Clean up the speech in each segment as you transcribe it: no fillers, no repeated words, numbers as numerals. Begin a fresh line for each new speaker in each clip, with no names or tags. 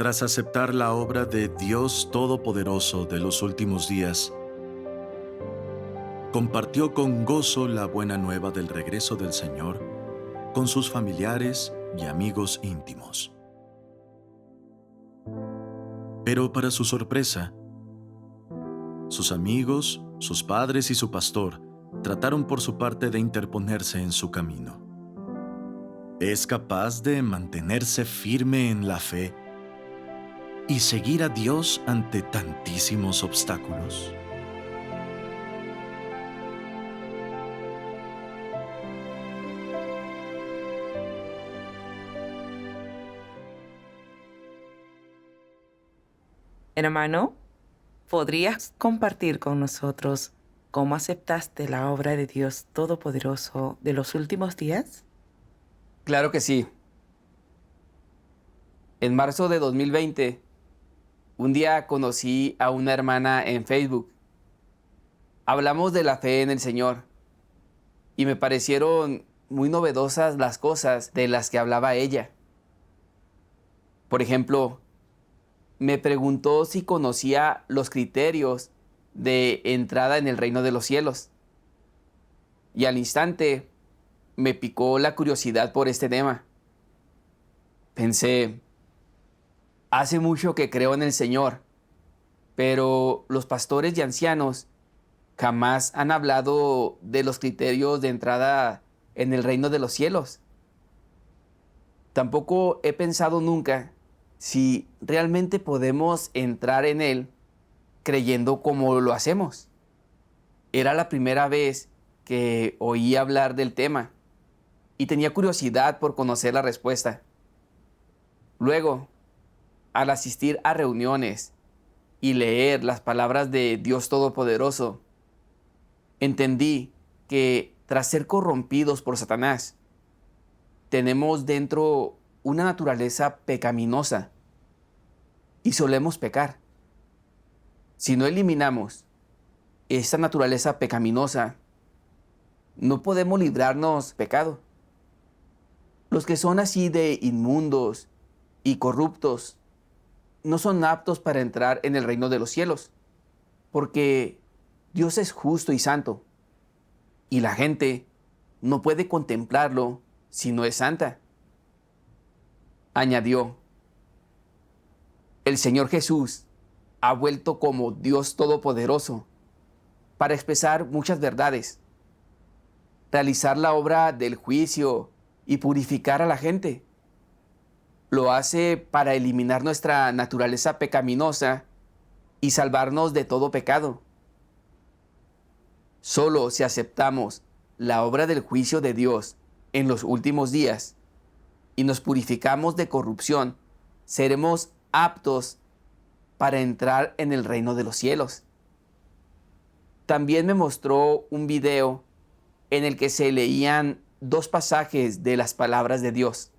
Tras aceptar la obra de Dios Todopoderoso de los últimos días, compartió con gozo la buena nueva del regreso del Señor con sus familiares y amigos íntimos. Pero para su sorpresa, sus amigos, sus padres y su pastor trataron por su parte de interponerse en su camino. ¿Es capaz de mantenerse firme en la fe y seguir a Dios ante tantísimos obstáculos?
Hermano, ¿podrías compartir con nosotros cómo aceptaste la obra de Dios Todopoderoso de los últimos días?
Claro que sí. En marzo de 2020, un día conocí a una hermana en Facebook. Hablamos de la fe en el Señor y me parecieron muy novedosas las cosas de las que hablaba ella. Por ejemplo, me preguntó si conocía los criterios de entrada en el reino de los cielos. Y al instante me picó la curiosidad por este tema. Pensé, hace mucho que creo en el Señor, pero los pastores y ancianos jamás han hablado de los criterios de entrada en el reino de los cielos. Tampoco he pensado nunca si realmente podemos entrar en él creyendo como lo hacemos. Era la primera vez que oí hablar del tema y tenía curiosidad por conocer la respuesta. Luego, al asistir a reuniones y leer las palabras de Dios Todopoderoso, entendí que tras ser corrompidos por Satanás, tenemos dentro una naturaleza pecaminosa y solemos pecar. Si no eliminamos esta naturaleza pecaminosa, no podemos librarnos pecado. Los que son así de inmundos y corruptos no son aptos para entrar en el reino de los cielos, porque Dios es justo y santo, y la gente no puede contemplarlo si no es santa. Añadió, el Señor Jesús ha vuelto como Dios Todopoderoso para expresar muchas verdades, realizar la obra del juicio y purificar a la gente. Lo hace para eliminar nuestra naturaleza pecaminosa y salvarnos de todo pecado. Solo si aceptamos la obra del juicio de Dios en los últimos días y nos purificamos de corrupción, seremos aptos para entrar en el reino de los cielos. También me mostró un video en el que se leían dos pasajes de las palabras de Dios.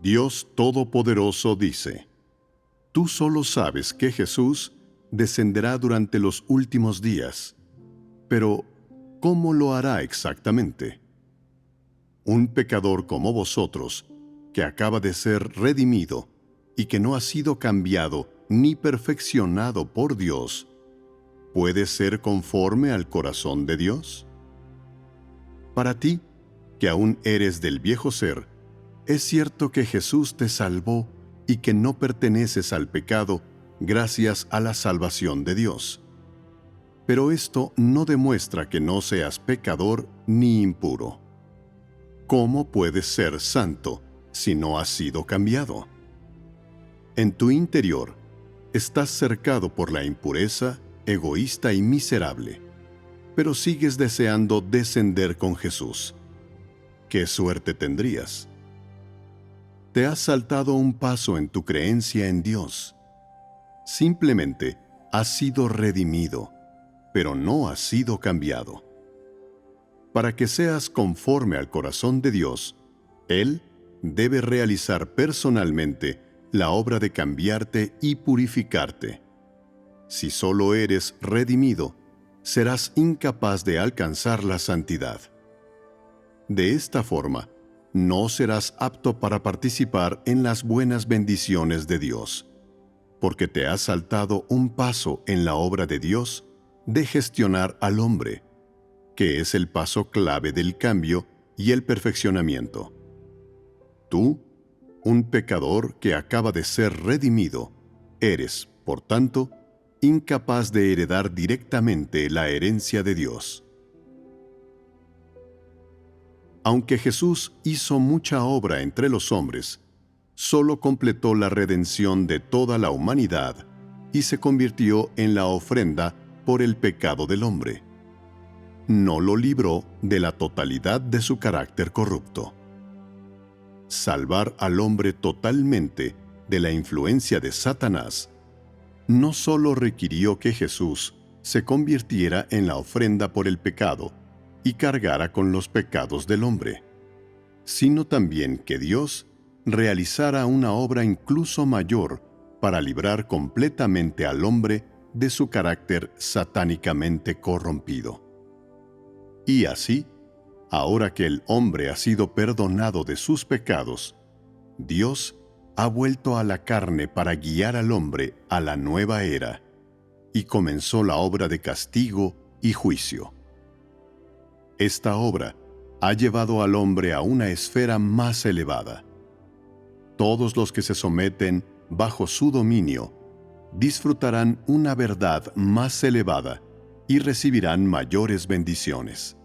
Dios Todopoderoso dice, tú solo sabes que Jesús descenderá durante los últimos días, pero ¿cómo lo hará exactamente? Un pecador como vosotros, que acaba de ser redimido y que no ha sido cambiado ni perfeccionado por Dios, ¿puede ser conforme al corazón de Dios? Para ti, que aún eres del viejo ser, es cierto que Jesús te salvó y que no perteneces al pecado gracias a la salvación de Dios. Pero esto no demuestra que no seas pecador ni impuro. ¿Cómo puedes ser santo si no has sido cambiado? En tu interior, estás cercado por la impureza, egoísta y miserable, pero sigues deseando descender con Jesús. ¿Qué suerte tendrías? Te has saltado un paso en tu creencia en Dios. Simplemente has sido redimido, pero no has sido cambiado. Para que seas conforme al corazón de Dios, Él debe realizar personalmente la obra de cambiarte y purificarte. Si solo eres redimido, serás incapaz de alcanzar la santidad. De esta forma, no serás apto para participar en las buenas bendiciones de Dios, porque te has saltado un paso en la obra de Dios de gestionar al hombre, que es el paso clave del cambio y el perfeccionamiento. Tú, un pecador que acaba de ser redimido, eres, por tanto, incapaz de heredar directamente la herencia de Dios. Aunque Jesús hizo mucha obra entre los hombres, solo completó la redención de toda la humanidad y se convirtió en la ofrenda por el pecado del hombre. No lo libró de la totalidad de su carácter corrupto. Salvar al hombre totalmente de la influencia de Satanás no solo requirió que Jesús se convirtiera en la ofrenda por el pecado y cargara con los pecados del hombre, sino también que Dios realizara una obra incluso mayor para librar completamente al hombre de su carácter satánicamente corrompido. Y así, ahora que el hombre ha sido perdonado de sus pecados, Dios ha vuelto a la carne para guiar al hombre a la nueva era, y comenzó la obra de castigo y juicio. Esta obra ha llevado al hombre a una esfera más elevada. Todos los que se someten bajo su dominio disfrutarán una verdad más elevada y recibirán mayores bendiciones.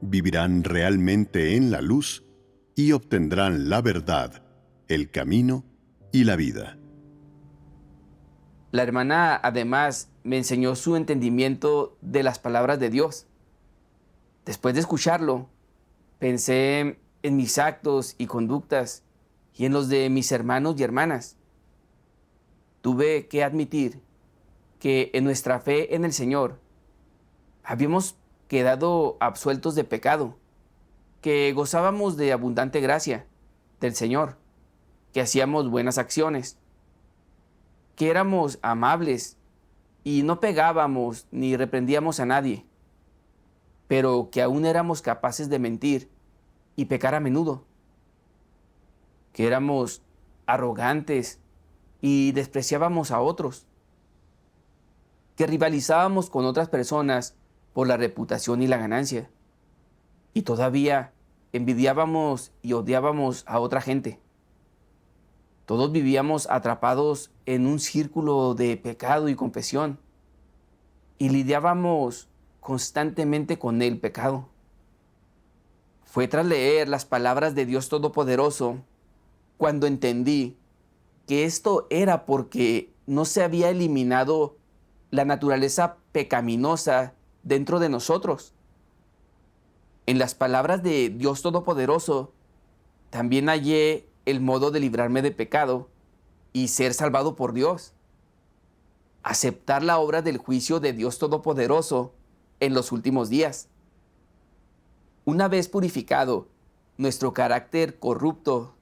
Vivirán realmente en la luz y obtendrán la verdad, el camino y la vida.
La hermana además me enseñó su entendimiento de las palabras de Dios. Después de escucharlo, pensé en mis actos y conductas y en los de mis hermanos y hermanas. Tuve que admitir que en nuestra fe en el Señor habíamos quedado absueltos de pecado, que gozábamos de abundante gracia del Señor, que hacíamos buenas acciones, que éramos amables y no pegábamos ni reprendíamos a nadie, pero que aún éramos capaces de mentir y pecar a menudo, que éramos arrogantes y despreciábamos a otros, que rivalizábamos con otras personas por la reputación y la ganancia, y todavía envidiábamos y odiábamos a otra gente. Todos vivíamos atrapados en un círculo de pecado y confesión, y lidiábamos constantemente con el pecado. Fue tras leer las palabras de Dios Todopoderoso cuando entendí que esto era porque no se había eliminado la naturaleza pecaminosa dentro de nosotros. En las palabras de Dios Todopoderoso también hallé el modo de librarme de pecado y ser salvado por Dios. Aceptar la obra del juicio de Dios Todopoderoso en los últimos días. Una vez purificado nuestro carácter corrupto,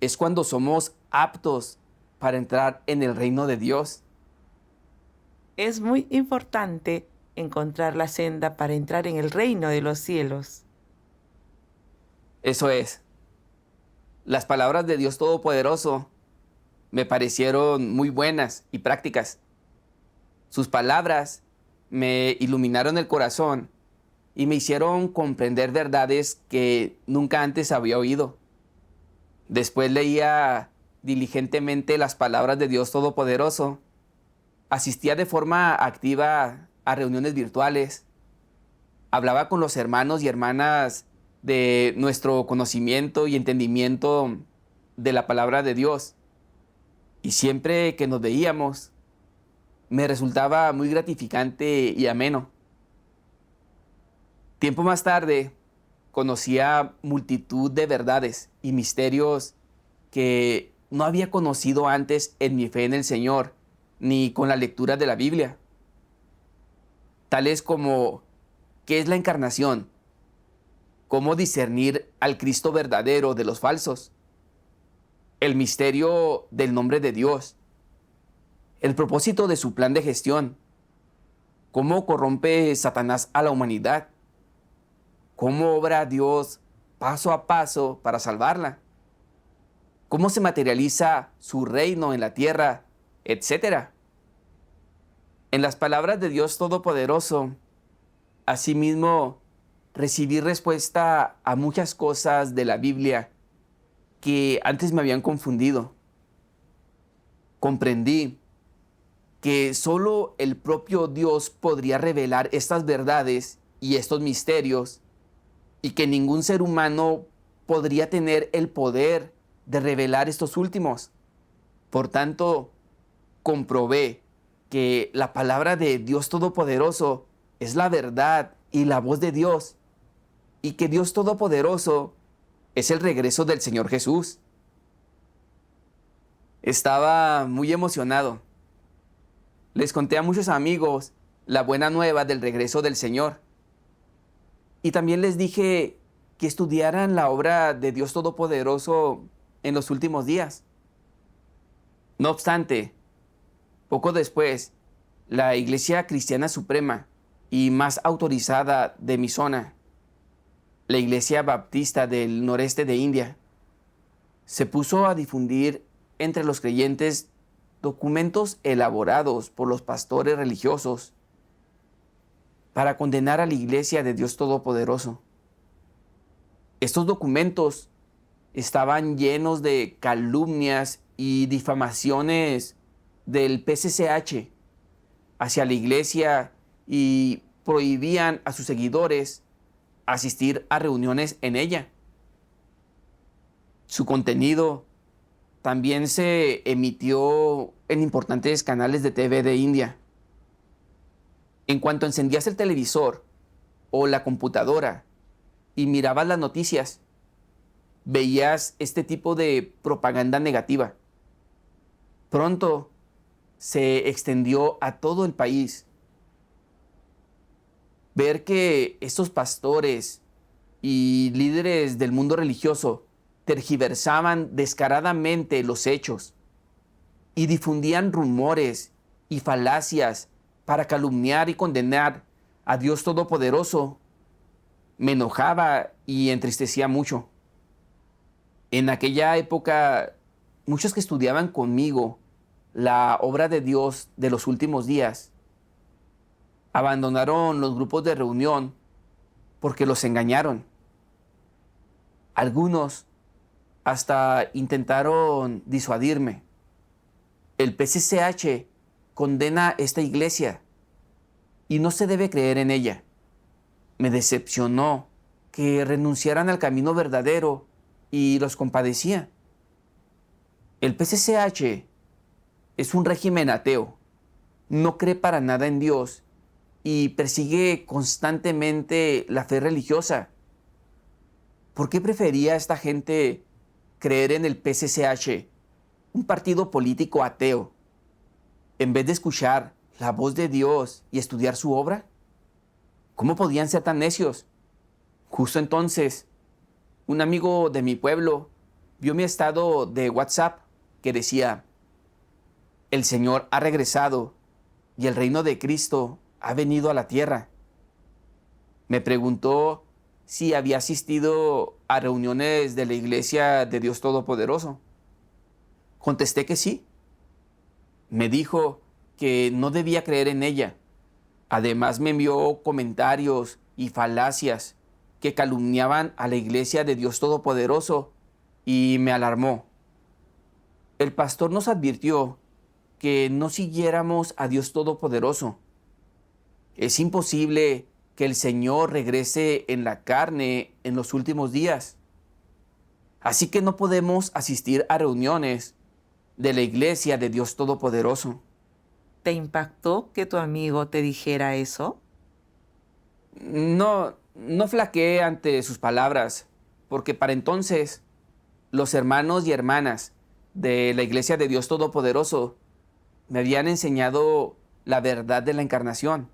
es cuando somos aptos para entrar en el reino de Dios.
Es muy importante encontrar la senda para entrar en el reino de los cielos.
Eso es. Las palabras de Dios Todopoderoso me parecieron muy buenas y prácticas. Sus palabras me iluminaron el corazón y me hicieron comprender verdades que nunca antes había oído. Después leía diligentemente las palabras de Dios Todopoderoso. Asistía de forma activa a reuniones virtuales. Hablaba con los hermanos y hermanas de nuestro conocimiento y entendimiento de la palabra de Dios. Y siempre que nos veíamos, me resultaba muy gratificante y ameno. Tiempo más tarde, conocía multitud de verdades y misterios que no había conocido antes en mi fe en el Señor, ni con la lectura de la Biblia. Tales como, ¿qué es la encarnación? ¿Cómo discernir al Cristo verdadero de los falsos? El misterio del nombre de Dios. El propósito de su plan de gestión. ¿Cómo corrompe Satanás a la humanidad? ¿Cómo obra Dios paso a paso para salvarla, cómo se materializa su reino en la tierra, etc. En las palabras de Dios Todopoderoso, asimismo, recibí respuesta a muchas cosas de la Biblia que antes me habían confundido. Comprendí que solo el propio Dios podría revelar estas verdades y estos misterios, y que ningún ser humano podría tener el poder de revelar estos últimos. Por tanto, comprobé que la palabra de Dios Todopoderoso es la verdad y la voz de Dios, y que Dios Todopoderoso es el regreso del Señor Jesús. Estaba muy emocionado. Les conté a muchos amigos la buena nueva del regreso del Señor. Y también les dije que estudiaran la obra de Dios Todopoderoso en los últimos días. No obstante, poco después, la Iglesia Cristiana Suprema y más autorizada de mi zona, la Iglesia Baptista del noreste de India, se puso a difundir entre los creyentes documentos elaborados por los pastores religiosos para condenar a la Iglesia de Dios Todopoderoso. Estos documentos estaban llenos de calumnias y difamaciones del PCCH hacia la Iglesia y prohibían a sus seguidores asistir a reuniones en ella. Su contenido también se emitió en importantes canales de TV de India. En cuanto encendías el televisor o la computadora y mirabas las noticias, veías este tipo de propaganda negativa. Pronto se extendió a todo el país. Ver que estos pastores y líderes del mundo religioso tergiversaban descaradamente los hechos y difundían rumores y falacias para calumniar y condenar a Dios Todopoderoso, me enojaba y entristecía mucho. En aquella época, muchos que estudiaban conmigo la obra de Dios de los últimos días abandonaron los grupos de reunión porque los engañaron. Algunos hasta intentaron disuadirme. El PCCH condena esta iglesia y no se debe creer en ella. Me decepcionó que renunciaran al camino verdadero y los compadecía. El PCCH es un régimen ateo, no cree para nada en Dios y persigue constantemente la fe religiosa. ¿Por qué prefería esta gente creer en el PCCH, un partido político ateo, en vez de escuchar la voz de Dios y estudiar su obra? ¿Cómo podían ser tan necios? Justo entonces, un amigo de mi pueblo vio mi estado de WhatsApp que decía: el Señor ha regresado y el reino de Cristo ha venido a la tierra. Me preguntó si había asistido a reuniones de la Iglesia de Dios Todopoderoso. Contesté que sí. Me dijo que no debía creer en ella. Además me envió comentarios y falacias que calumniaban a la Iglesia de Dios Todopoderoso y me alarmó. El pastor nos advirtió que no siguiéramos a Dios Todopoderoso. Es imposible que el Señor regrese en la carne en los últimos días. Así que no podemos asistir a reuniones de la Iglesia de Dios Todopoderoso.
¿Te impactó que tu amigo te dijera eso?
No flaqueé ante sus palabras, porque para entonces los hermanos y hermanas de la Iglesia de Dios Todopoderoso me habían enseñado la verdad de la encarnación,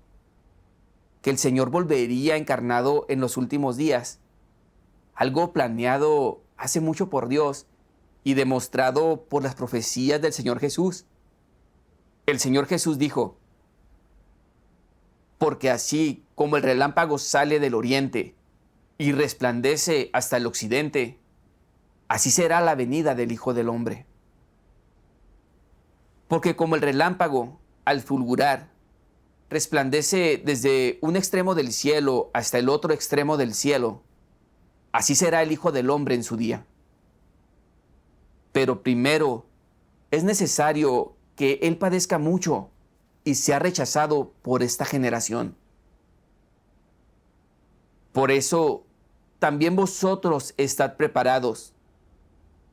que el Señor volvería encarnado en los últimos días, algo planeado hace mucho por Dios y demostrado por las profecías del Señor Jesús. El Señor Jesús dijo: porque así como el relámpago sale del oriente y resplandece hasta el occidente, así será la venida del Hijo del Hombre. Porque como el relámpago, al fulgurar, resplandece desde un extremo del cielo hasta el otro extremo del cielo, así será el Hijo del Hombre en su día. Pero primero es necesario que Él padezca mucho y sea rechazado por esta generación. Por eso, también vosotros estad preparados,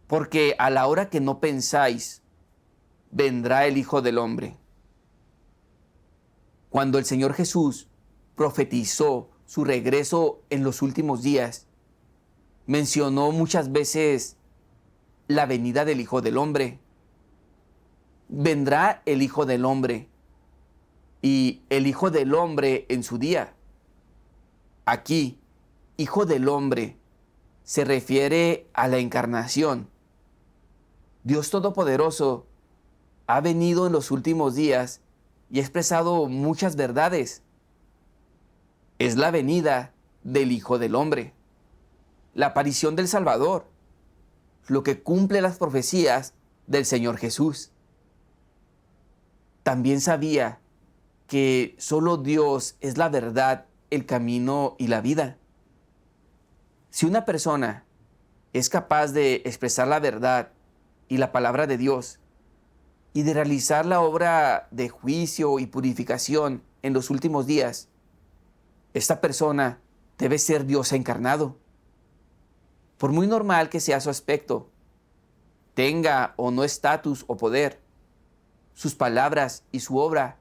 porque a la hora que no pensáis, vendrá el Hijo del Hombre. Cuando el Señor Jesús profetizó su regreso en los últimos días, mencionó muchas veces la venida del Hijo del Hombre. Vendrá el Hijo del Hombre y el Hijo del Hombre en su día. Aquí, Hijo del Hombre se refiere a la encarnación. Dios Todopoderoso ha venido en los últimos días y ha expresado muchas verdades. Es la venida del Hijo del Hombre, la aparición del Salvador, lo que cumple las profecías del Señor Jesús. También sabía que solo Dios es la verdad, el camino y la vida. Si una persona es capaz de expresar la verdad y la palabra de Dios y de realizar la obra de juicio y purificación en los últimos días, esta persona debe ser Dios encarnado. Por muy normal que sea su aspecto, tenga o no estatus o poder, sus palabras y su obra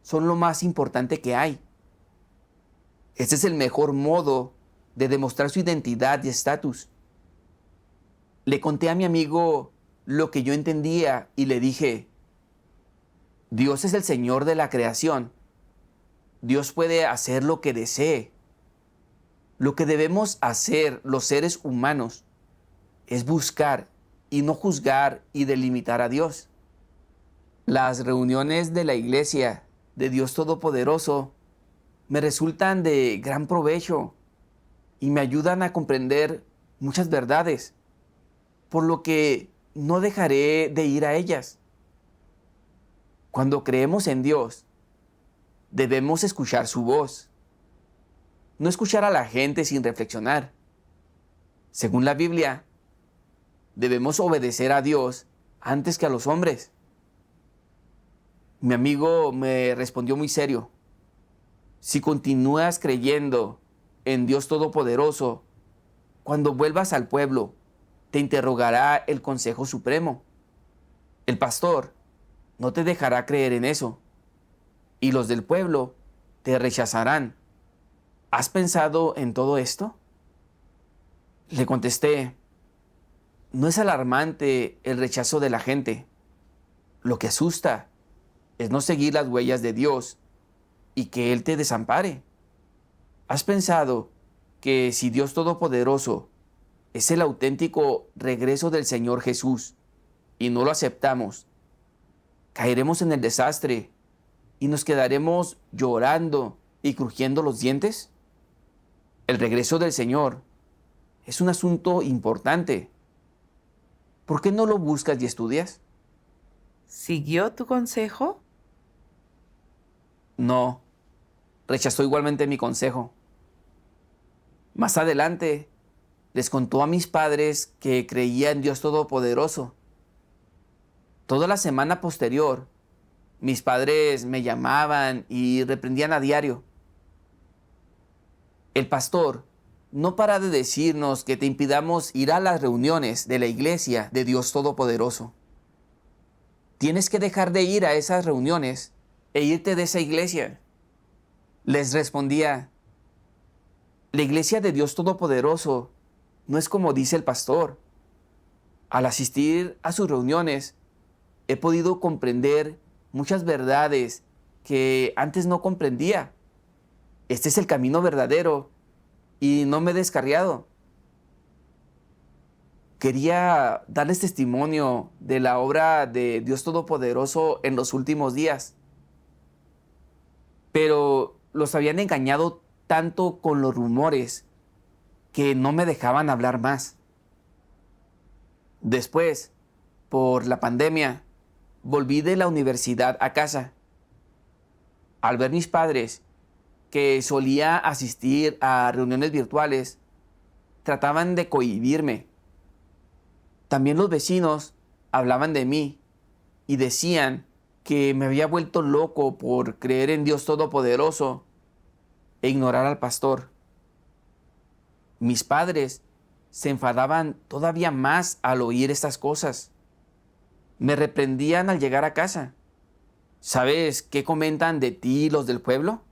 son lo más importante que hay. Este es el mejor modo de demostrar su identidad y estatus. Le conté a mi amigo lo que yo entendía y le dije: Dios es el Señor de la creación. Dios puede hacer lo que desee. Lo que debemos hacer los seres humanos es buscar y no juzgar y delimitar a Dios. Las reuniones de la Iglesia de Dios Todopoderoso me resultan de gran provecho y me ayudan a comprender muchas verdades, por lo que no dejaré de ir a ellas. Cuando creemos en Dios, debemos escuchar su voz, no escuchar a la gente sin reflexionar. Según la Biblia, debemos obedecer a Dios antes que a los hombres. Mi amigo me respondió muy serio: si continúas creyendo en Dios Todopoderoso, cuando vuelvas al pueblo, te interrogará el Consejo Supremo. El pastor no te dejará creer en eso, y los del pueblo te rechazarán. ¿Has pensado en todo esto? Le contesté: no es alarmante el rechazo de la gente. Lo que asusta es no seguir las huellas de Dios y que Él te desampare. ¿Has pensado que si Dios Todopoderoso es el auténtico regreso del Señor Jesús y no lo aceptamos, caeremos en el desastre y nos quedaremos llorando y crujiendo los dientes? El regreso del Señor es un asunto importante. ¿Por qué no lo buscas y estudias?
¿Siguió tu consejo?
No, rechazó igualmente mi consejo. Más adelante, les contó a mis padres que creía en Dios Todopoderoso. Toda la semana posterior, mis padres me llamaban y reprendían a diario. El pastor no para de decirnos que te impidamos ir a las reuniones de la iglesia de Dios Todopoderoso. Tienes que dejar de ir a esas reuniones e irte de esa iglesia. Les respondía: la iglesia de Dios Todopoderoso no es como dice el pastor. Al asistir a sus reuniones, he podido comprender muchas verdades que antes no comprendía. Este es el camino verdadero y no me he descarriado. Quería darles testimonio de la obra de Dios Todopoderoso en los últimos días. Pero los habían engañado tanto con los rumores que no me dejaban hablar más. Después, por la pandemia, volví de la universidad a casa. Al ver mis padres, que solía asistir a reuniones virtuales, trataban de cohibirme. También los vecinos hablaban de mí y decían que me había vuelto loco por creer en Dios Todopoderoso e ignorar al pastor. Mis padres se enfadaban todavía más al oír estas cosas. Me reprendían al llegar a casa. ¿Sabes qué comentan de ti los del pueblo?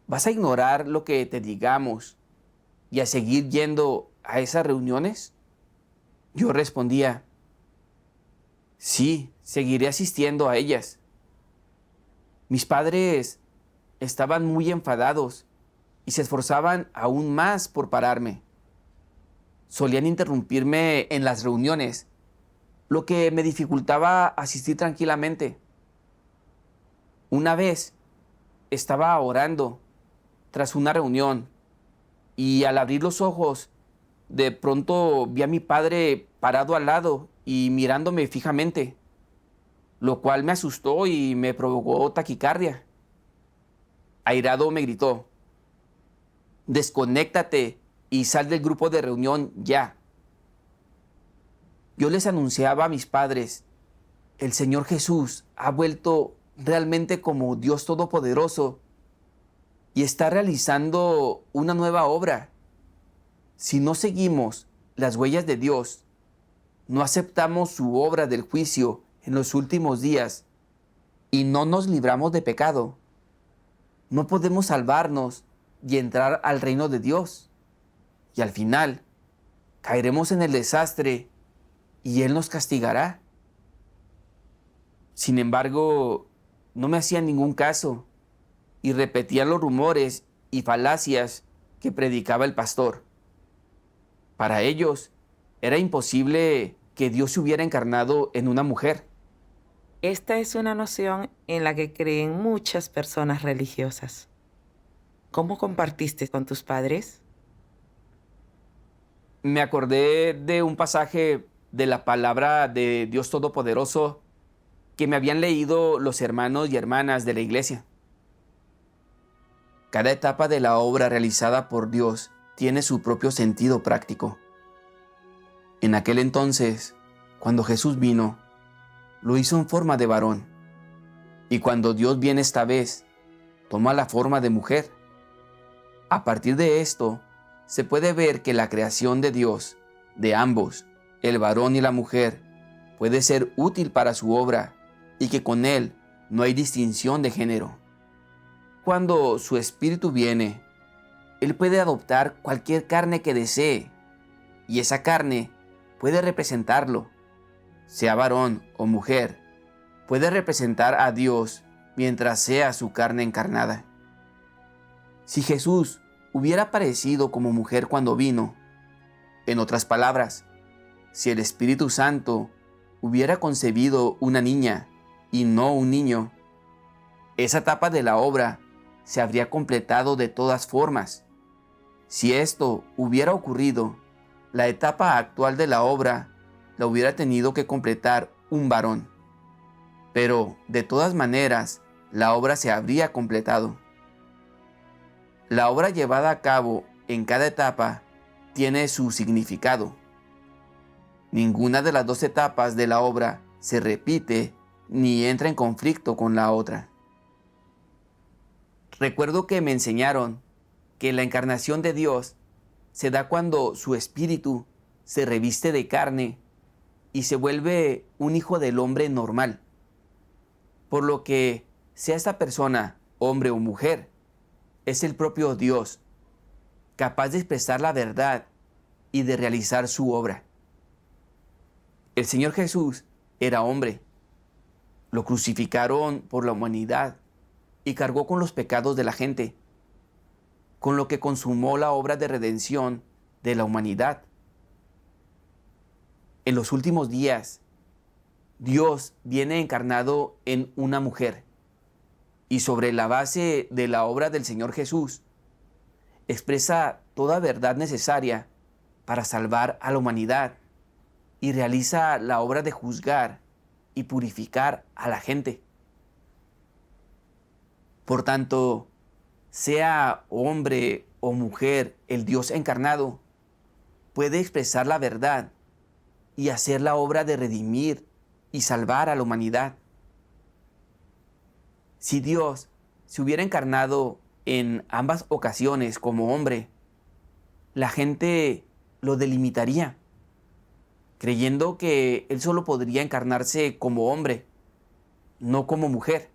¿Vas a ignorar lo que te digamos y a seguir yendo a esas reuniones? Yo respondía, sí, seguiré asistiendo a ellas. Mis padres estaban muy enfadados y se esforzaban aún más por pararme. Solían interrumpirme en las reuniones, lo que me dificultaba asistir tranquilamente. Una vez estaba orando tras una reunión y al abrir los ojos, de pronto vi a mi padre parado al lado y mirándome fijamente, lo cual me asustó y me provocó taquicardia. Airado me gritó, desconéctate y sal del grupo de reunión ya. Yo les anunciaba a mis padres, el Señor Jesús ha vuelto realmente como Dios Todopoderoso y está realizando una nueva obra. Si no seguimos las huellas de Dios, no aceptamos su obra del juicio en los últimos días y no nos libramos de pecado, no podemos salvarnos y entrar al reino de Dios. Y al final, caeremos en el desastre y Él nos castigará. Sin embargo, no me hacían ningún caso y repetían los rumores y falacias que predicaba el pastor. Para ellos, era imposible que Dios se hubiera encarnado en una mujer.
Esta es una noción en la que creen muchas personas religiosas. ¿Cómo compartiste con tus padres?
Me acordé de un pasaje de la palabra de Dios Todopoderoso que me habían leído los hermanos y hermanas de la iglesia. Cada etapa de la obra realizada por Dios tiene su propio sentido práctico. En aquel entonces, cuando Jesús vino, lo hizo en forma de varón. Y cuando Dios viene esta vez, toma la forma de mujer. A partir de esto, se puede ver que la creación de Dios, de ambos, el varón y la mujer, puede ser útil para su obra y que con él no hay distinción de género. Cuando su espíritu viene, él puede adoptar cualquier carne que desee y esa carne puede representarlo, sea varón o mujer, puede representar a Dios mientras sea su carne encarnada. Si Jesús hubiera aparecido como mujer cuando vino, en otras palabras, si el Espíritu Santo hubiera concebido una niña y no un niño, esa etapa de la obra se habría completado de todas formas. Si esto hubiera ocurrido, la etapa actual de la obra la hubiera tenido que completar un varón. Pero, de todas maneras, la obra se habría completado. La obra llevada a cabo en cada etapa tiene su significado. Ninguna de las dos etapas de la obra se repite ni entra en conflicto con la otra. Recuerdo que me enseñaron que la encarnación de Dios se da cuando su espíritu se reviste de carne y se vuelve un hijo del hombre normal. Por lo que, sea esta persona hombre o mujer, es el propio Dios, capaz de expresar la verdad y de realizar su obra. El Señor Jesús era hombre. Lo crucificaron por la humanidad y cargó con los pecados de la gente, con lo que consumó la obra de redención de la humanidad. En los últimos días, Dios viene encarnado en una mujer y sobre la base de la obra del Señor Jesús, expresa toda verdad necesaria para salvar a la humanidad y realiza la obra de juzgar y purificar a la gente. Por tanto, sea hombre o mujer, el Dios encarnado puede expresar la verdad y hacer la obra de redimir y salvar a la humanidad. Si Dios se hubiera encarnado en ambas ocasiones como hombre, la gente lo delimitaría, creyendo que Él solo podría encarnarse como hombre, no como mujer.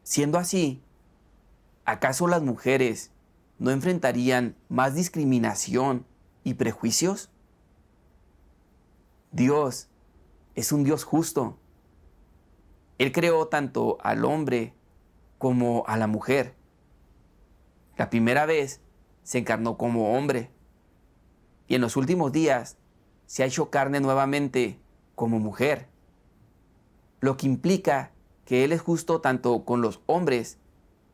Siendo así, ¿acaso las mujeres no enfrentarían más discriminación y prejuicios? Dios es un Dios justo. Él creó tanto al hombre como a la mujer. La primera vez se encarnó como hombre y en los últimos días se ha hecho carne nuevamente como mujer, lo que implica que Él es justo tanto con los hombres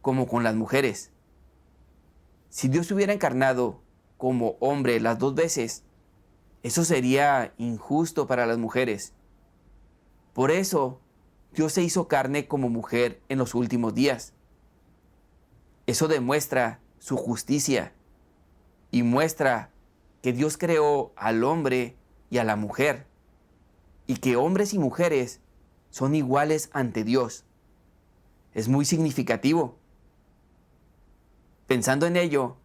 como con las mujeres. Si Dios se hubiera encarnado como hombre las dos veces, eso sería injusto para las mujeres. Por eso, Dios se hizo carne como mujer en los últimos días. Eso demuestra su justicia y muestra que Dios creó al hombre y a la mujer, y que hombres y mujeres son iguales ante Dios. Es muy significativo. Pensando en ello,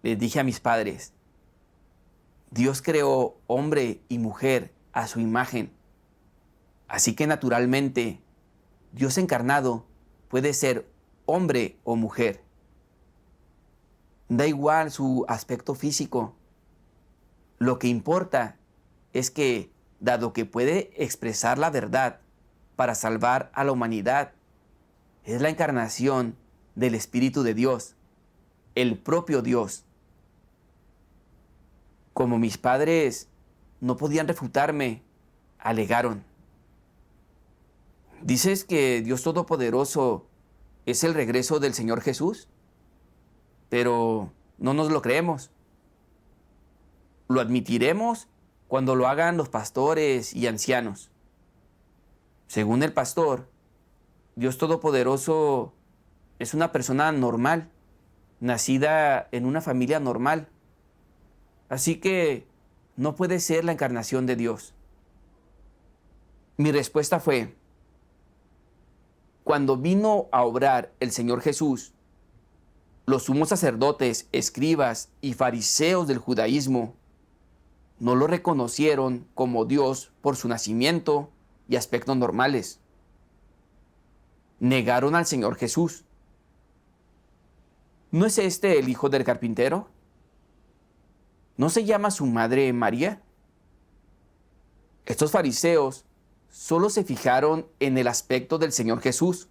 les dije a mis padres, Dios creó hombre y mujer a su imagen. Así que naturalmente, Dios encarnado puede ser hombre o mujer. Da igual su aspecto físico. Lo que importa es que, dado que puede expresar la verdad para salvar a la humanidad, es la encarnación del Espíritu de Dios, el propio Dios. Como mis padres no podían refutarme, alegaron: ¿dices que Dios Todopoderoso es el regreso del Señor Jesús? Pero no nos lo creemos. Lo admitiremos cuando lo hagan los pastores y ancianos. Según el pastor, Dios Todopoderoso es una persona normal, nacida en una familia normal. Así que no puede ser la encarnación de Dios. Mi respuesta fue: cuando vino a obrar el Señor Jesús, los sumos sacerdotes, escribas y fariseos del judaísmo no lo reconocieron como Dios por su nacimiento y aspectos normales. Negaron al Señor Jesús. ¿No es este el hijo del carpintero? ¿No se llama su madre María? Estos fariseos solo se fijaron en el aspecto del Señor Jesús.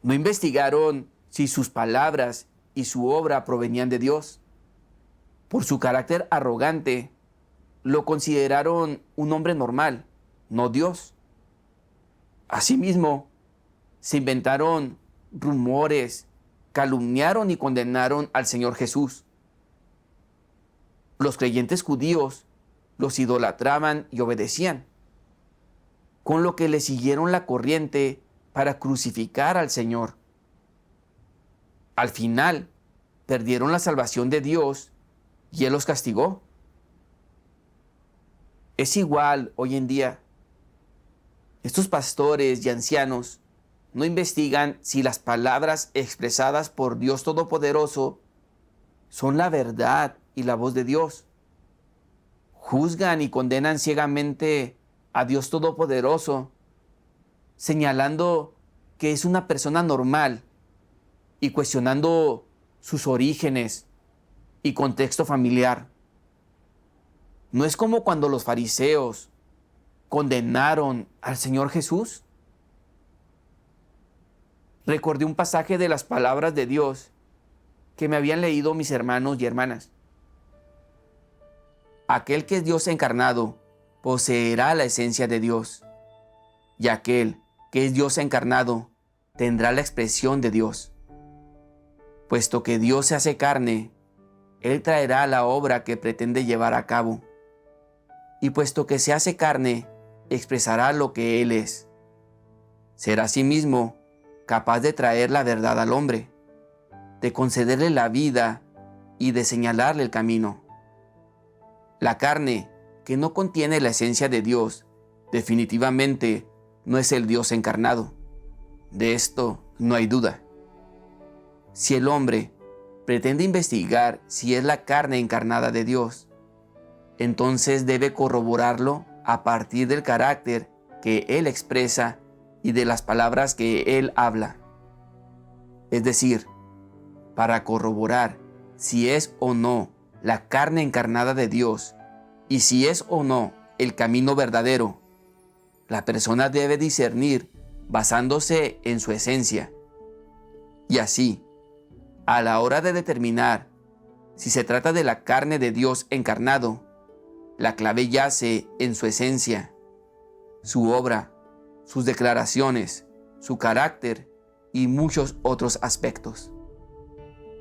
No investigaron si sus palabras y su obra provenían de Dios. Por su carácter arrogante, lo consideraron un hombre normal, no Dios. Asimismo, se inventaron rumores, calumniaron y condenaron al Señor Jesús. Los creyentes judíos los idolatraban y obedecían, con lo que le siguieron la corriente para crucificar al Señor. Al final, perdieron la salvación de Dios y Él los castigó. Es igual hoy en día. Estos pastores y ancianos no investigan si las palabras expresadas por Dios Todopoderoso son la verdad y la voz de Dios. Juzgan y condenan ciegamente a Dios Todopoderoso, señalando que es una persona normal y cuestionando sus orígenes y contexto familiar. ¿No es como cuando los fariseos condenaron al Señor Jesús? Recordé un pasaje de las palabras de Dios que me habían leído mis hermanos y hermanas. Aquel que es Dios encarnado poseerá la esencia de Dios, y aquel que es Dios encarnado tendrá la expresión de Dios. Puesto que Dios se hace carne, Él traerá la obra que pretende llevar a cabo. Y puesto que se hace carne, expresará lo que Él es. Será asimismo capaz de traer la verdad al hombre, de concederle la vida y de señalarle el camino. La carne, que no contiene la esencia de Dios, definitivamente no es el Dios encarnado. De esto no hay duda. Si el hombre pretende investigar si es la carne encarnada de Dios, entonces debe corroborarlo a partir del carácter que Él expresa y de las palabras que Él habla. Es decir, para corroborar si es o no la carne encarnada de Dios y si es o no el camino verdadero, la persona debe discernir basándose en su esencia. Y así, a la hora de determinar si se trata de la carne de Dios encarnado, la clave yace en su esencia, su obra, sus declaraciones, su carácter y muchos otros aspectos.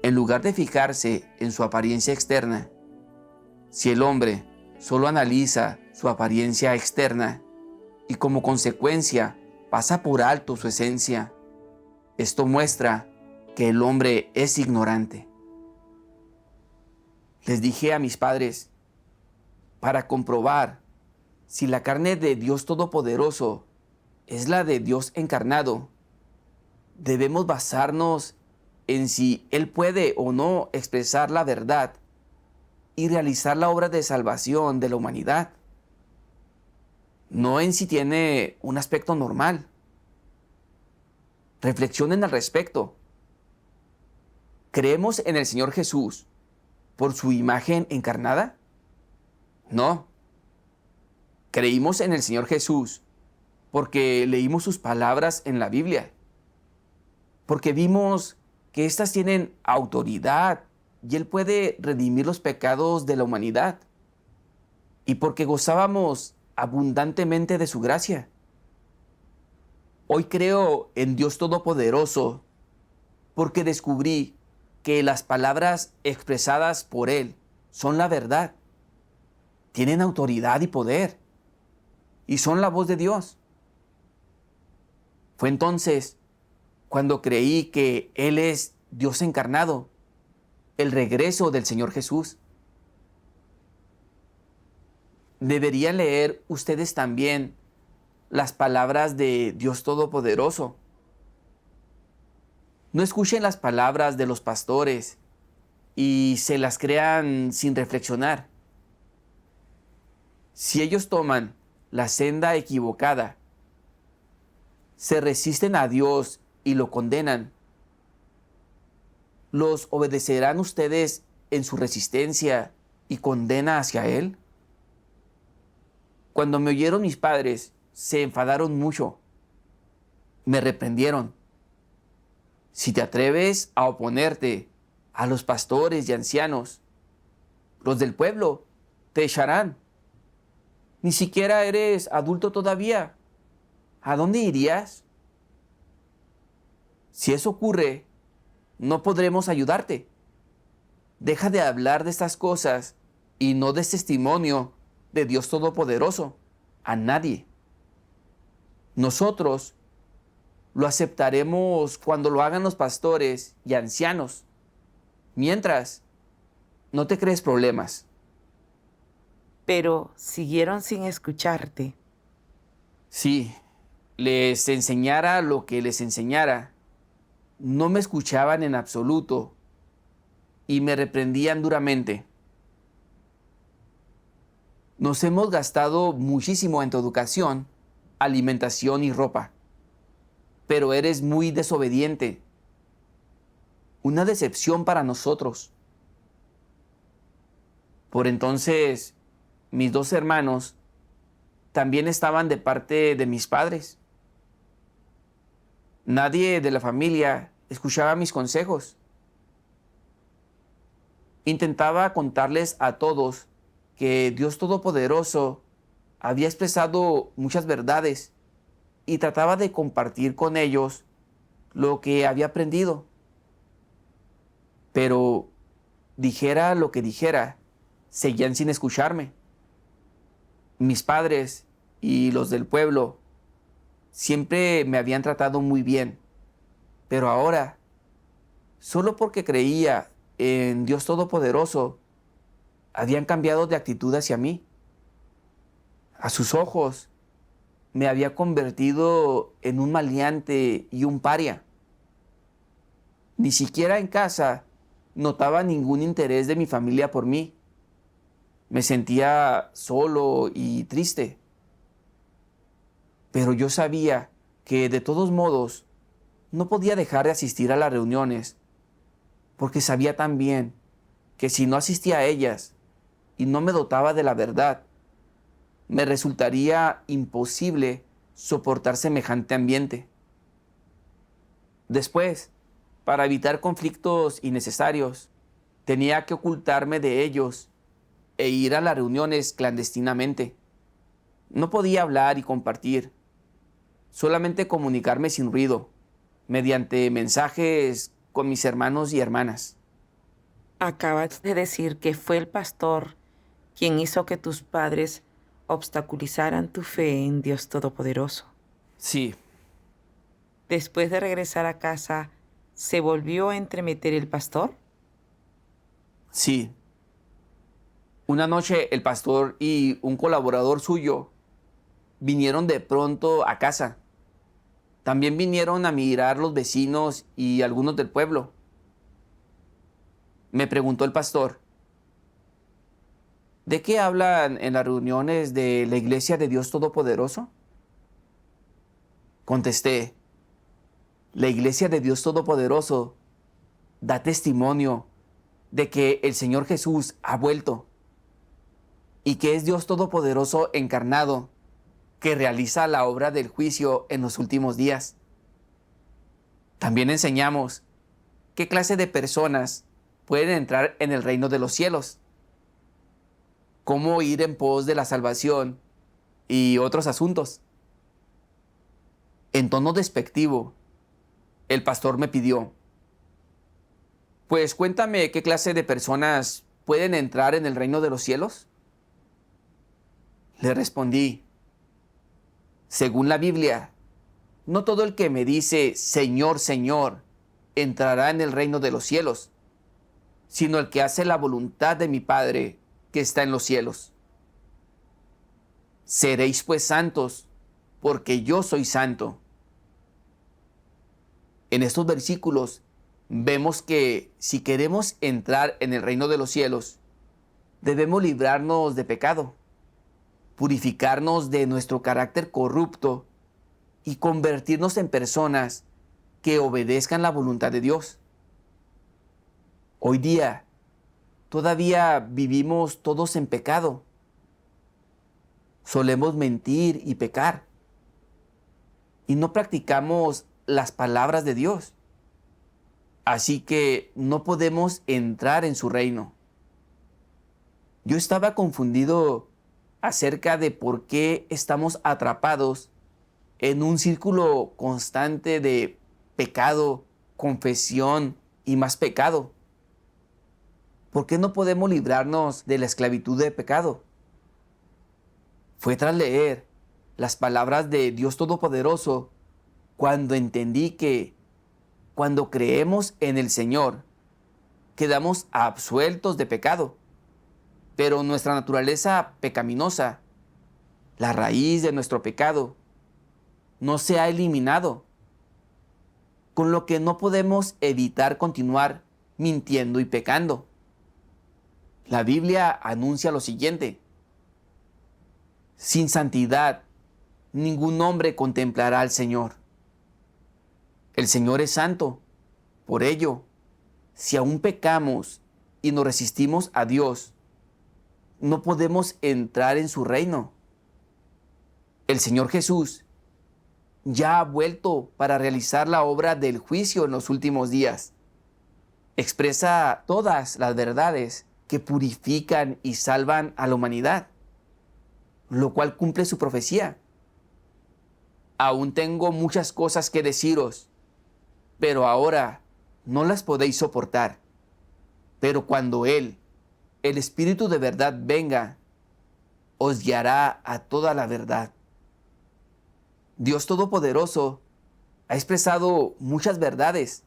En lugar de fijarse en su apariencia externa, si el hombre solo analiza su apariencia externa y como consecuencia pasa por alto su esencia, esto muestra que el hombre es ignorante. Les dije a mis padres, para comprobar si la carne de Dios Todopoderoso es la de Dios encarnado, debemos basarnos en si Él puede o no expresar la verdad y realizar la obra de salvación de la humanidad, no en si tiene un aspecto normal. Reflexionen al respecto. ¿Creemos en el Señor Jesús por su imagen encarnada? No. Creímos en el Señor Jesús porque leímos sus palabras en la Biblia, porque vimos que éstas tienen autoridad y Él puede redimir los pecados de la humanidad, y porque gozábamos abundantemente de su gracia. Hoy creo en Dios Todopoderoso porque descubrí que las palabras expresadas por Él son la verdad, tienen autoridad y poder, y son la voz de Dios. Fue entonces cuando creí que Él es Dios encarnado, el regreso del Señor Jesús. Deberían leer ustedes también las palabras de Dios Todopoderoso. No escuchen las palabras de los pastores y se las crean sin reflexionar. Si ellos toman la senda equivocada, se resisten a Dios y lo condenan, ¿los obedecerán ustedes en su resistencia y condena hacia Él? Cuando me oyeron mis padres, se enfadaron mucho. Me reprendieron. Si te atreves a oponerte a los pastores y ancianos, los del pueblo te echarán. Ni siquiera eres adulto todavía. ¿A dónde irías? Si eso ocurre, no podremos ayudarte. Deja de hablar de estas cosas y no des testimonio de Dios Todopoderoso a nadie. Nosotros lo aceptaremos cuando lo hagan los pastores y ancianos. Mientras, no te crees problemas.
Pero siguieron sin escucharte.
Sí, les enseñara lo que les enseñara, no me escuchaban en absoluto y me reprendían duramente. Nos hemos gastado muchísimo en tu educación, alimentación y ropa, pero eres muy desobediente. Una decepción para nosotros. Por entonces, mis dos hermanos también estaban de parte de mis padres. Nadie de la familia escuchaba mis consejos. Intentaba contarles a todos que Dios Todopoderoso había expresado muchas verdades y trataba de compartir con ellos lo que había aprendido. Pero dijera lo que dijera, seguían sin escucharme. Mis padres y los del pueblo siempre me habían tratado muy bien, pero ahora, solo porque creía en Dios Todopoderoso, habían cambiado de actitud hacia mí. A sus ojos, me había convertido en un maleante y un paria. Ni siquiera en casa notaba ningún interés de mi familia por mí. Me sentía solo y triste. Pero yo sabía que de todos modos no podía dejar de asistir a las reuniones, porque sabía también que si no asistía a ellas y no me dotaba de la verdad, me resultaría imposible soportar semejante ambiente. Después, para evitar conflictos innecesarios, tenía que ocultarme de ellos e ir a las reuniones clandestinamente. No podía hablar y compartir, solamente comunicarme sin ruido, mediante mensajes con mis hermanos y hermanas.
Acabas de decir que fue el pastor quien hizo que tus padres obstaculizaran tu fe en Dios Todopoderoso.
Sí,
Después de regresar a casa, ¿se volvió a entremeter el pastor?
sí. Una noche el pastor y un colaborador suyo vinieron de pronto a casa. También vinieron a mirar los vecinos y algunos del pueblo. Me preguntó el pastor, ¿de qué hablan en las reuniones de la Iglesia de Dios Todopoderoso? Contesté, la Iglesia de Dios Todopoderoso da testimonio de que el Señor Jesús ha vuelto y que es Dios Todopoderoso encarnado, que realiza la obra del juicio en los últimos días. También enseñamos qué clase de personas pueden entrar en el reino de los cielos, cómo ir en pos de la salvación y otros asuntos. En tono despectivo, el pastor me pidió, pues cuéntame qué clase de personas pueden entrar en el reino de los cielos. Le respondí, según la Biblia, no todo el que me dice Señor, Señor, entrará en el reino de los cielos, sino el que hace la voluntad de mi Padre que está en los cielos. Seréis pues santos, porque yo soy santo. En estos versículos vemos que si queremos entrar en el reino de los cielos, debemos librarnos de pecado, purificarnos de nuestro carácter corrupto y convertirnos en personas que obedezcan la voluntad de Dios. Hoy día, todavía vivimos todos en pecado. Solemos mentir y pecar. Y no practicamos las palabras de Dios. Así que no podemos entrar en su reino. Yo estaba confundido acerca de por qué estamos atrapados en un círculo constante de pecado, confesión y más pecado. ¿Por qué no podemos librarnos de la esclavitud de pecado? Fue tras leer las palabras de Dios Todopoderoso cuando entendí que cuando creemos en el Señor, quedamos absueltos de pecado. Pero nuestra naturaleza pecaminosa, la raíz de nuestro pecado, no se ha eliminado, con lo que no podemos evitar continuar mintiendo y pecando. La Biblia anuncia lo siguiente: sin santidad, ningún hombre contemplará al Señor. El Señor es santo. Por ello, si aún pecamos y nos resistimos a Dios, no podemos entrar en su reino. El Señor Jesús ya ha vuelto para realizar la obra del juicio en los últimos días. Expresa todas las verdades que purifican y salvan a la humanidad, lo cual cumple su profecía. Aún tengo muchas cosas que deciros, pero ahora no las podéis soportar. Pero cuando Él, el Espíritu de verdad, venga, os guiará a toda la verdad. Dios Todopoderoso ha expresado muchas verdades.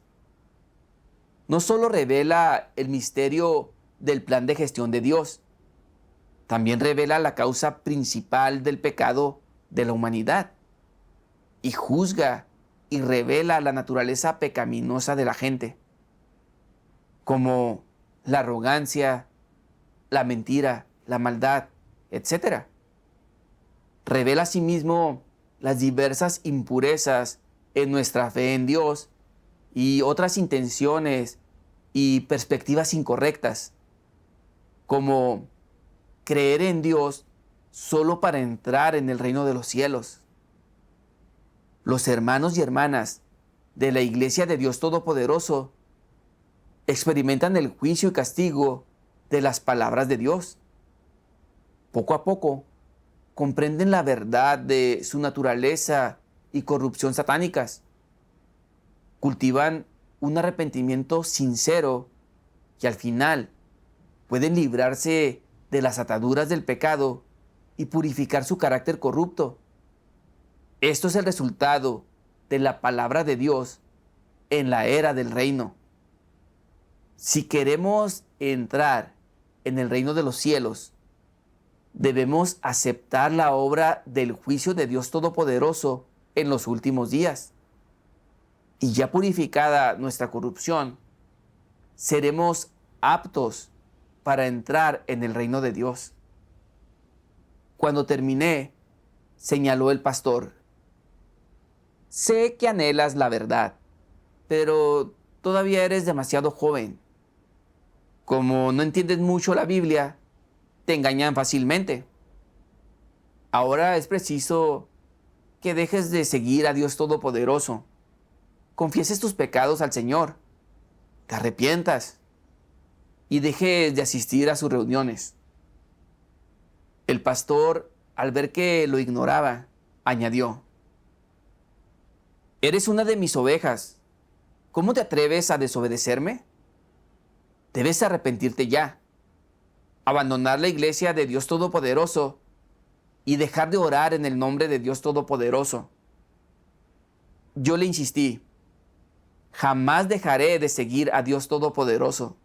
No solo revela el misterio del plan de gestión de Dios, también revela la causa principal del pecado de la humanidad y juzga y revela la naturaleza pecaminosa de la gente, como la arrogancia, la mentira, la maldad, etc. Revela asimismo las diversas impurezas en nuestra fe en Dios y otras intenciones y perspectivas incorrectas, como creer en Dios solo para entrar en el reino de los cielos. Los hermanos y hermanas de la Iglesia de Dios Todopoderoso experimentan el juicio y castigo de las palabras de Dios. Poco a poco comprenden la verdad de su naturaleza y corrupción satánicas. Cultivan un arrepentimiento sincero y al final pueden librarse de las ataduras del pecado y purificar su carácter corrupto. Esto es el resultado de la palabra de Dios en la era del reino. Si queremos entrar en el reino de los cielos, debemos aceptar la obra del juicio de Dios Todopoderoso en los últimos días. Y ya purificada nuestra corrupción, seremos aptos para entrar en el reino de Dios. Cuando terminé, señaló el pastor: sé que anhelas la verdad, pero todavía eres demasiado joven. Como no entiendes mucho la Biblia, te engañan fácilmente. Ahora es preciso que dejes de seguir a Dios Todopoderoso, confieses tus pecados al Señor, te arrepientas y dejes de asistir a sus reuniones. El pastor, al ver que lo ignoraba, añadió: eres una de mis ovejas. ¿Cómo te atreves a desobedecerme? Debes arrepentirte ya, abandonar la iglesia de Dios Todopoderoso y dejar de orar en el nombre de Dios Todopoderoso. Yo le insistí: jamás dejaré de seguir a Dios Todopoderoso.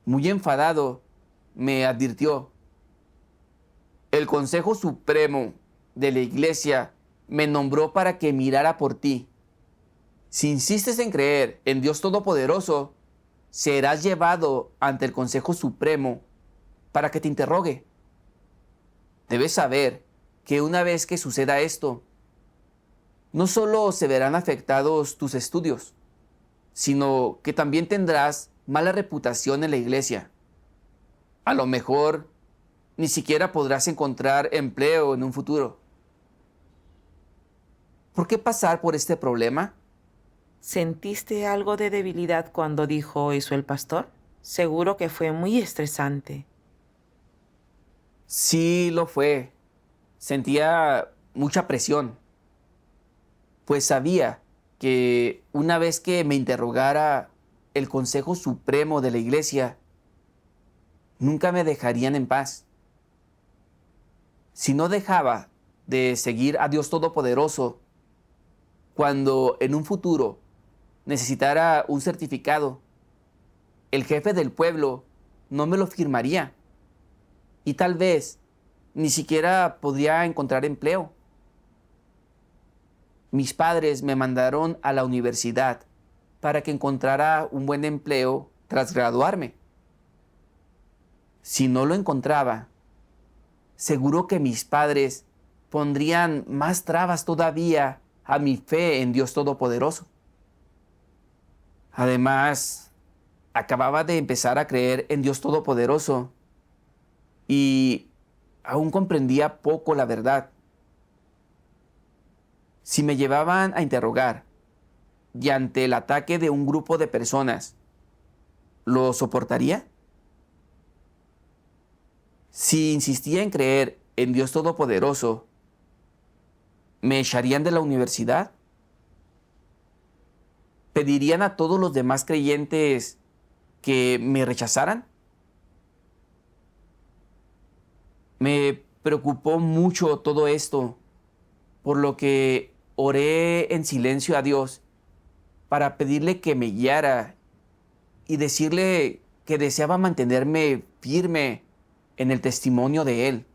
Muy enfadado, me advirtió: el Consejo Supremo de la Iglesia me nombró para que mirara por ti. Si insistes en creer en Dios Todopoderoso, serás llevado ante el Consejo Supremo para que te interrogue. Debes saber que una vez que suceda esto, no solo se verán afectados tus estudios, sino que también tendrás mala reputación en la iglesia. A lo mejor ni siquiera podrás encontrar empleo en un futuro. ¿Por qué pasar por este problema?
¿Sentiste algo de debilidad cuando dijo eso el pastor? Seguro que fue muy estresante.
Sí, lo fue. Sentía mucha presión, pues sabía que una vez que me interrogara el Consejo Supremo de la Iglesia, nunca me dejarían en paz. Si no dejaba de seguir a Dios Todopoderoso, cuando en un futuro necesitara un certificado, el jefe del pueblo no me lo firmaría y tal vez ni siquiera podría encontrar empleo. Mis padres me mandaron a la universidad para que encontrara un buen empleo tras graduarme. Si no lo encontraba, seguro que mis padres pondrían más trabas todavía a mi fe en Dios Todopoderoso. Además, acababa de empezar a creer en Dios Todopoderoso y aún comprendía poco la verdad. Si me llevaban a interrogar y ante el ataque de un grupo de personas, ¿lo soportaría? Si insistía en creer en Dios Todopoderoso, ¿me echarían de la universidad? ¿Pedirían a todos los demás creyentes que me rechazaran. Me preocupó mucho todo esto, por lo que oré en silencio a Dios para pedirle que me guiara y decirle que deseaba mantenerme firme en el testimonio de Él.